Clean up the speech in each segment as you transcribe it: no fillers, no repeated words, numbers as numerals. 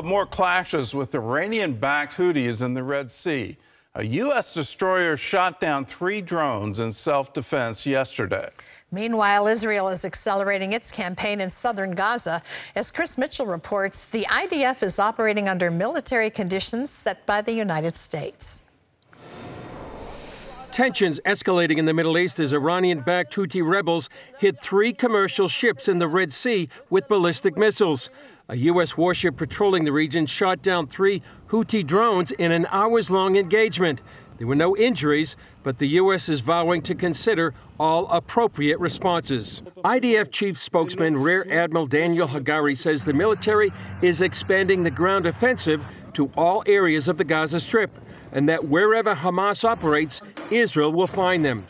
More clashes with Iranian-backed Houthis in the Red Sea. A U.S. destroyer shot down 3 drones in self-defense yesterday. Meanwhile, Israel is accelerating its campaign in southern Gaza. As Chris Mitchell reports, the IDF is operating under military conditions set by the United States. Tensions escalating in the Middle East as Iranian-backed Houthi rebels hit 3 commercial ships in the Red Sea with ballistic missiles. A U.S. warship patrolling the region shot down 3 Houthi drones in an hours-long engagement. There were no injuries, but the U.S. is vowing to consider all appropriate responses. IDF Chief Spokesman Rear Admiral Daniel Hagari says the military is expanding the ground offensive to all areas of the Gaza Strip, and that wherever Hamas operates, Israel will find them.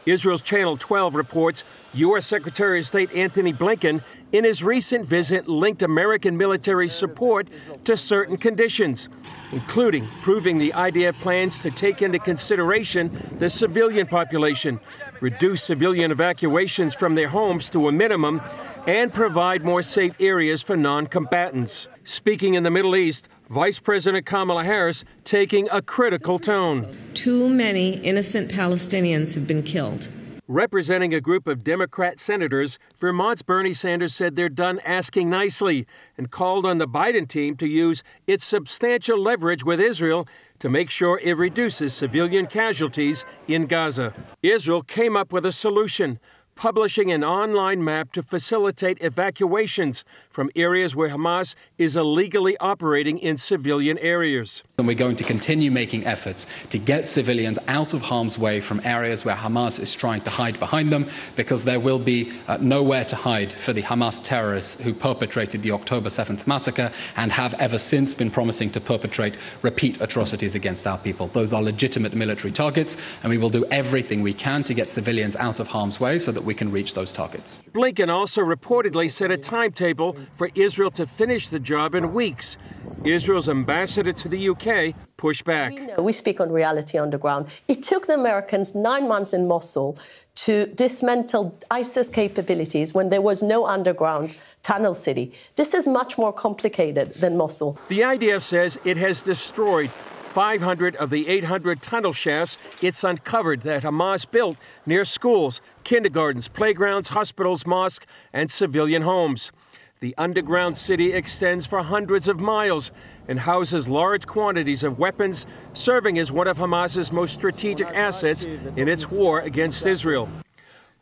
Israel's Channel 12 reports U.S. Secretary of State Antony Blinken, in his recent visit, linked American military support to certain conditions, including proving the IDF plans to take into consideration the civilian population, reduce civilian evacuations from their homes to a minimum, and provide more safe areas for non-combatants. Speaking in the Middle East, Vice President Kamala Harris taking a critical tone. Too many innocent Palestinians have been killed. Representing a group of Democrat senators, Vermont's Bernie Sanders said they're done asking nicely and called on the Biden team to use its substantial leverage with Israel to make sure it reduces civilian casualties in Gaza. Israel came up with a solution, publishing an online map to facilitate evacuations from areas where Hamas is illegally operating in civilian areas. And we're going to continue making efforts to get civilians out of harm's way from areas where Hamas is trying to hide behind them, because there will be nowhere to hide for the Hamas terrorists who perpetrated the October 7th massacre and have ever since been promising to perpetrate repeat atrocities against our people. Those are legitimate military targets, and we will do everything we can to get civilians out of harm's way so that we can reach those targets. Blinken also reportedly set a timetable for Israel to finish the job in weeks. Israel's ambassador to the UK pushed back. We speak on reality on the ground. It took the Americans 9 months in Mosul to dismantle ISIS capabilities when there was no underground tunnel city. This is much more complicated than Mosul. The IDF says it has destroyed 500 of the 800 tunnel shafts it's uncovered that Hamas built near schools, kindergartens, playgrounds, hospitals, mosques, and civilian homes. The underground city extends for hundreds of miles and houses large quantities of weapons, serving as one of Hamas's most strategic assets in its war against Israel.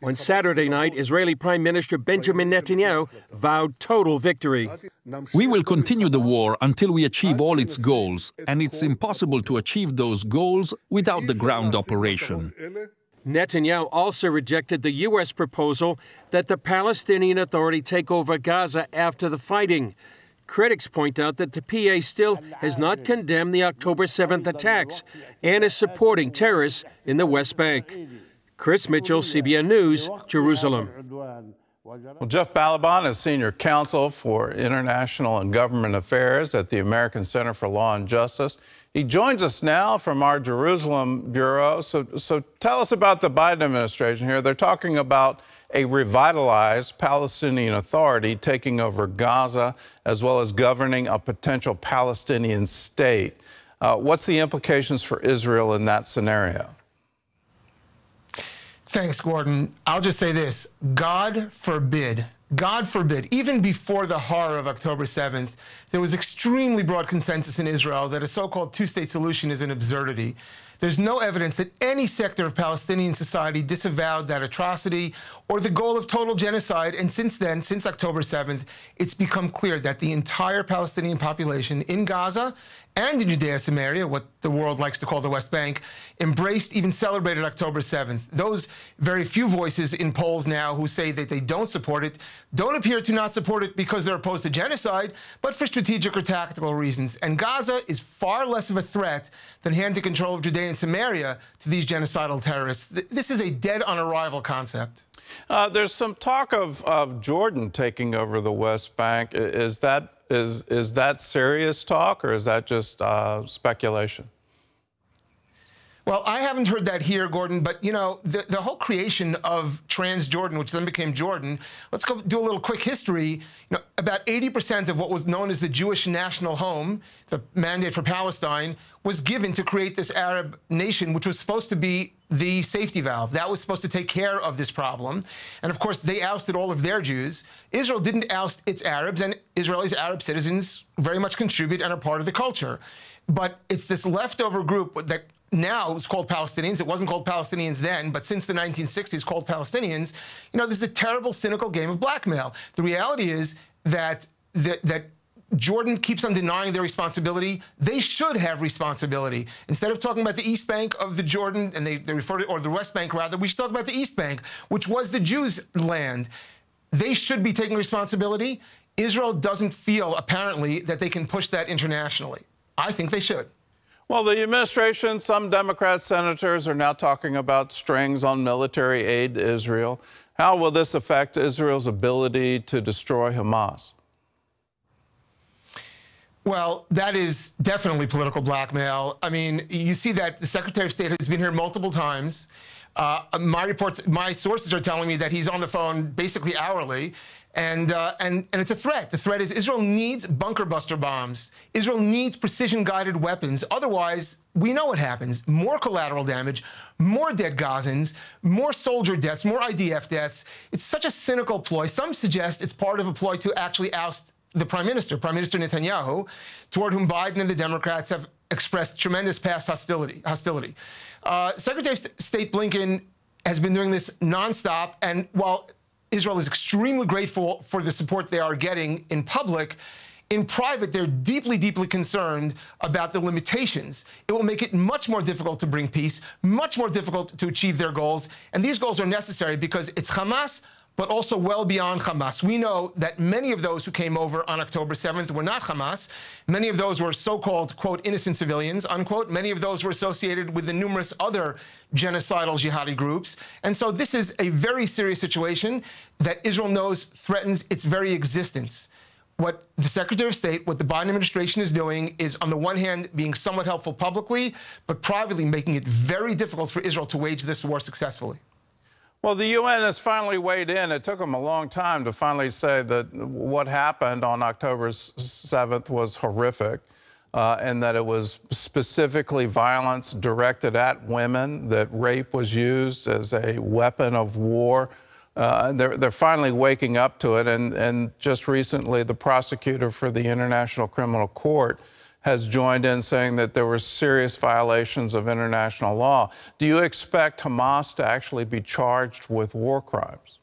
On Saturday night, Israeli Prime Minister Benjamin Netanyahu vowed total victory. We will continue the war until we achieve all its goals, and it's impossible to achieve those goals without the ground operation. Netanyahu also rejected the U.S. proposal that the Palestinian Authority take over Gaza after the fighting. Critics point out that the PA still has not condemned the October 7th attacks and is supporting terrorists in the West Bank. Chris Mitchell, CBN News, Jerusalem. Well, Jeff Balaban is Senior Counsel for International and Government Affairs at the American Center for Law and Justice. He joins us now from our Jerusalem bureau. So tell us about the Biden administration here. They're talking about a revitalized Palestinian Authority taking over Gaza, as well as governing a potential Palestinian state. What's the implications for Israel in that scenario? Thanks, Gordon. I'll just say this. God forbid, even before the horror of October 7th, there was extremely broad consensus in Israel that a so-called two-state solution is an absurdity. There's no evidence that any sector of Palestinian society disavowed that atrocity or the goal of total genocide. And since then, since October 7th, it's become clear that the entire Palestinian population in Gaza and in Judea-Samaria, what the world likes to call the West Bank, embraced, even celebrated October 7th. Those very few voices in polls now who say that they don't support it don't appear to not support it because they're opposed to genocide, but for strategic or tactical reasons. And Gaza is far less of a threat than handing control of Judea and Samaria to these genocidal terrorists. This is a dead-on-arrival concept. There's some talk of Jordan taking over the West Bank. Is that serious talk, or is that just speculation? Well, I haven't heard that here, Gordon, but, you know, the whole creation of Transjordan, which then became Jordan, let's go do a little quick history. You know, about 80% of what was known as the Jewish national home, the mandate for Palestine, was given to create this Arab nation, which was supposed to be the safety valve. That was supposed to take care of this problem. And, of course, they ousted all of their Jews. Israel didn't oust its Arabs, and Israelis' Arab citizens very much contribute and are part of the culture. But it's this leftover group that now it's called Palestinians. It wasn't called Palestinians then, but since the 1960s called Palestinians. You know, this is a terrible, cynical game of blackmail. The reality is that Jordan keeps on denying their responsibility. They should have responsibility. Instead of talking about the East Bank of the Jordan, and they refer to, or the West Bank rather, we should talk about the East Bank, which was the Jews' land. They should be taking responsibility. Israel doesn't feel, apparently, that they can push that internationally. I think they should. Well, the administration, some Democrat senators are now talking about strings on military aid to Israel. How will this affect Israel's ability to destroy Hamas? Well, that is definitely political blackmail. I mean, you see that the Secretary of State has been here multiple times. My sources are telling me that he's on the phone basically hourly. And it's a threat. The threat is Israel needs bunker buster bombs. Israel needs precision-guided weapons. Otherwise, we know what happens. More collateral damage, more dead Gazans, more soldier deaths, more IDF deaths. It's such a cynical ploy. Some suggest it's part of a ploy to actually oust the Prime Minister Netanyahu, toward whom Biden and the Democrats have expressed tremendous past hostility. Secretary of State Blinken has been doing this nonstop, and while Israel is extremely grateful for the support they are getting in public, in private, they're deeply, deeply concerned about the limitations. It will make it much more difficult to bring peace, much more difficult to achieve their goals. And these goals are necessary because it's Hamas, but also well beyond Hamas. We know that many of those who came over on October 7th were not Hamas. Many of those were so-called, quote, innocent civilians, unquote. Many of those were associated with the numerous other genocidal jihadi groups. And so this is a very serious situation that Israel knows threatens its very existence. What the Secretary of State, what the Biden administration is doing is, on the one hand, being somewhat helpful publicly, but privately making it very difficult for Israel to wage this war successfully. Well, the UN has finally weighed in. It took them a long time to finally say that what happened on October 7th was horrific, and that it was specifically violence directed at women, that rape was used as a weapon of war. They're finally waking up to it, and just recently the prosecutor for the International Criminal Court has joined in saying that there were serious violations of international law. Do you expect Hamas to actually be charged with war crimes?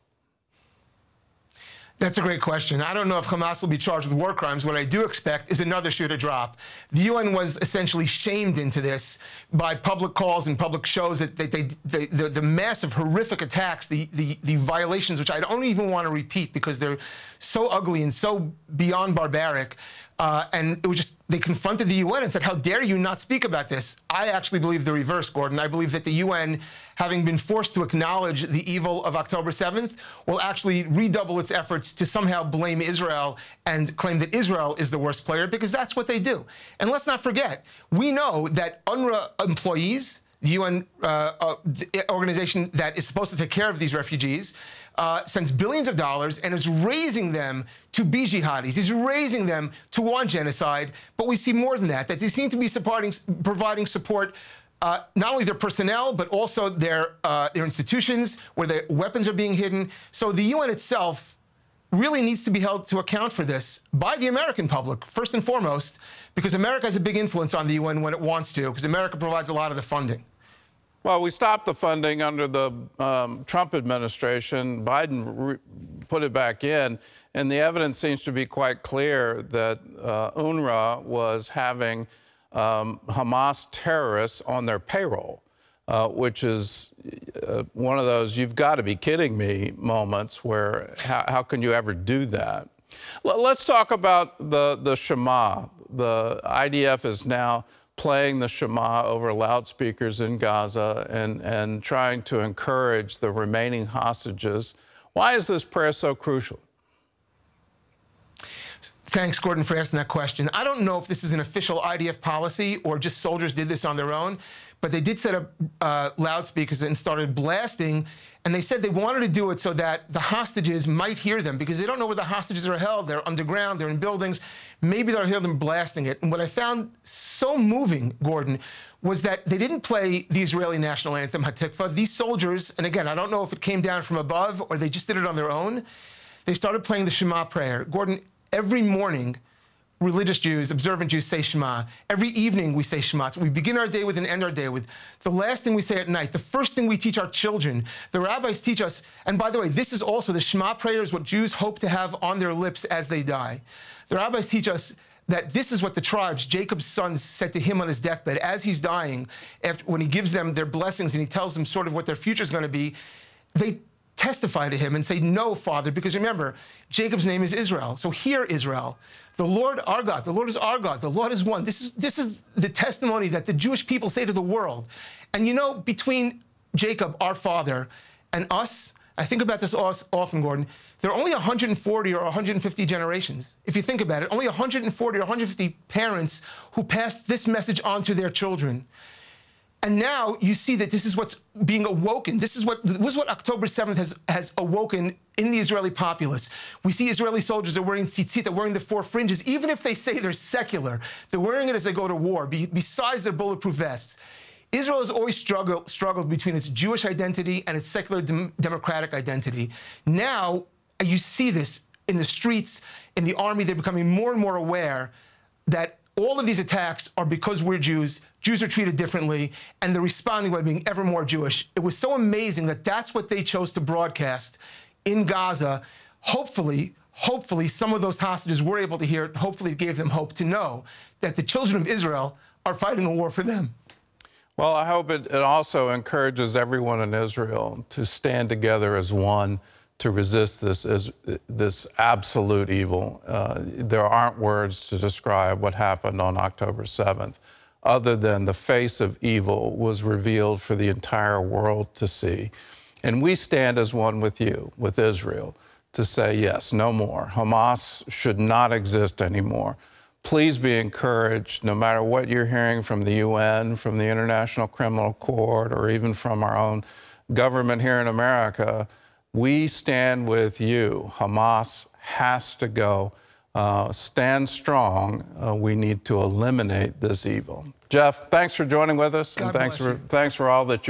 That's a great question. I don't know if Hamas will be charged with war crimes. What I do expect is another shoe to drop. The UN was essentially shamed into this by public calls and public shows that the massive, horrific attacks, the violations, which I don't even want to repeat because they're so ugly and so beyond barbaric. And it was just, they confronted the UN and said, how dare you not speak about this? I actually believe the reverse, Gordon. I believe that the UN, having been forced to acknowledge the evil of October 7th, will actually redouble its efforts to somehow blame Israel and claim that Israel is the worst player, because that's what they do. And let's not forget, we know that UNRWA employees, the UN organization that is supposed to take care of these refugees, sends billions of dollars and is raising them to be jihadis. He's raising them to want genocide. But we see more than that, that they seem to be providing support, not only their personnel, but also their institutions where their weapons are being hidden. So the UN itself really needs to be held to account for this by the American public, first and foremost, because America has a big influence on the UN when it wants to, because America provides a lot of the funding. Well, we stopped the funding under the Trump administration. Biden put it back in, and the evidence seems to be quite clear that UNRWA was having Hamas terrorists on their payroll, which is one of those you've got to be kidding me moments where how can you ever do that? Let's talk about the Shema. The IDF is now playing the Shema over loudspeakers in Gaza and trying to encourage the remaining hostages. Why is this prayer so crucial? Thanks, Gordon, for asking that question. I don't know if this is an official IDF policy or just soldiers did this on their own, but they did set up loudspeakers and started blasting, and they said they wanted to do it so that the hostages might hear them, because they don't know where the hostages are held. They're underground, they're in buildings. Maybe they'll hear them blasting it. And what I found so moving, Gordon, was that they didn't play the Israeli national anthem, Hatikva. These soldiers, and again, I don't know if it came down from above or they just did it on their own, they started playing the Shema prayer. Gordon, every morning, religious Jews, observant Jews say Shema. Every evening we say Shema. So we begin our day with and end our day with. The last thing we say at night, the first thing we teach our children. The rabbis teach us, and by the way, this is also, the Shema prayer is what Jews hope to have on their lips as they die. The rabbis teach us that this is what the tribes, Jacob's sons, said to him on his deathbed as he's dying, when he gives them their blessings and he tells them sort of what their future is going to be. They testify to him and say, no, Father, because remember, Jacob's name is Israel. So hear, Israel, the Lord our God, the Lord is our God, the Lord is one. This is the testimony that the Jewish people say to the world. And you know, between Jacob, our father, and us, I think about this often, Gordon, there are only 140 or 150 generations. If you think about it, only 140 or 150 parents who passed this message on to their children. And now you see that this is what's being awoken. This is what October 7th has awoken in the Israeli populace. We see Israeli soldiers are wearing tzitzit, they're wearing the four fringes. Even if they say they're secular, they're wearing it as they go to war, besides their bulletproof vests. Israel has always struggled between its Jewish identity and its secular democratic identity. Now you see this in the streets, in the army. They're becoming more and more aware that all of these attacks are because we're Jews. Jews are treated differently, and they're responding by being ever more Jewish. It was so amazing that that's what they chose to broadcast in Gaza. Hopefully, some of those hostages were able to hear it. Hopefully it gave them hope to know that the children of Israel are fighting a war for them. Well, I hope it also encourages everyone in Israel to stand together as one to resist this absolute evil. There aren't words to describe what happened on October 7th, other than the face of evil was revealed for the entire world to see. And we stand as one with you, with Israel, to say, yes, no more. Hamas should not exist anymore. Please be encouraged, no matter what you're hearing from the UN, from the International Criminal Court, or even from our own government here in America, we stand with you. Hamas has to go. Stand strong. We need to eliminate this evil. Jeff, thanks for joining with us, and thanks for all that you're